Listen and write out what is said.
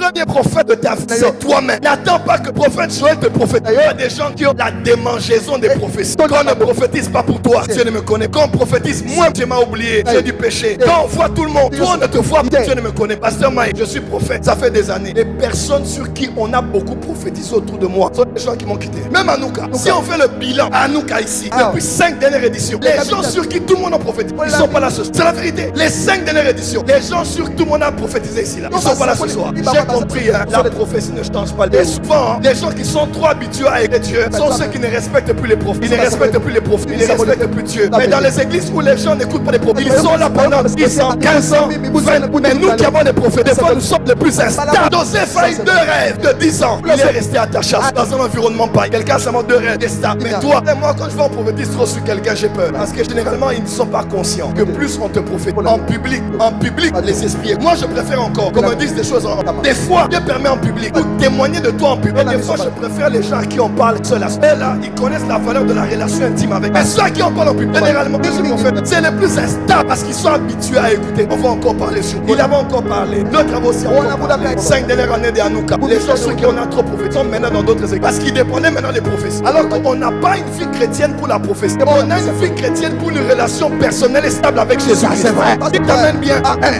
premier prophète de ta vie, c'est toi-même. N'attends pas que le prophète Joël te prophétise. Il y a des gens qui ont la démangeaison des prophéties. Quand on ne prophétise pas pour toi, Dieu ne me connaît. Quand on prophétise, moi, tu m'as oublié. J'ai du péché. Quand on voit tout le monde, toi, on ne te voit pas. Dieu ne me connaît. Pasteur Mike, je suis prophète. Ça fait des années. Les personnes sur qui on a beaucoup prophétisé autour de moi sont des gens qui m'ont quitté. Même Anouka. Si on fait le bilan à Anouka ici, depuis 5 dernières éditions, les gens sur qui tout le monde a prophétisé, ils ne sont pas là ce soir. C'est la vérité. Les 5 dernières éditions, les gens sur qui tout le monde a prophétisé ici, là, ils ne sont pas là ce soir. J'ai compris, hein, la prophétie ne change pas. Et souvent, les gens qui sont trop habitués à aider Dieu sont ceux qui ne respectent plus les prophètes. Ils ne respectent plus les prophètes. Ils ne respectent plus Dieu. Mais dans les églises où les gens n'écoutent pas les prophètes, ils sont là pendant 10 ans, 15 ans, 20 ans. Mais nous qui avons des prophètes, des fois nous sommes les plus instables. Joseph a eu 2 rêves de 10 ans. Il est resté attaché dans un environnement pareil. Quelqu'un a seulement 2 rêves et stable. Mais toi et moi, quand je vais en prophétise trop sur quelqu'un, j'ai peur. Parce que généralement, ils ne sont pas conscients que plus on te prophétise en public, les esprits. Moi, je préfère encore qu'on me dise des choses des fois, Dieu permet en public ou témoigner de toi en public. Des fois, je préfère les gens à qui on parle seul. Là, ils connaissent la valeur de la relation intime avec. Mais ceux à qui on parle en public, généralement, c'est les plus instables parce qu'ils sont habitués à écouter. On va encore parler sur. Il avait encore parlé. D'autres avaient aussi encore parlé. 5 dernières années de Anouka. Les gens sur qui on a trop prophétisé sont maintenant dans d'autres églises. Parce qu'ils dépendaient maintenant des prophéties. Alors qu'on n'a pas une vie chrétienne pour la prophétie. On a une vie chrétienne pour une relation personnelle et stable avec Jésus. C'est vrai. Il t'amène bien.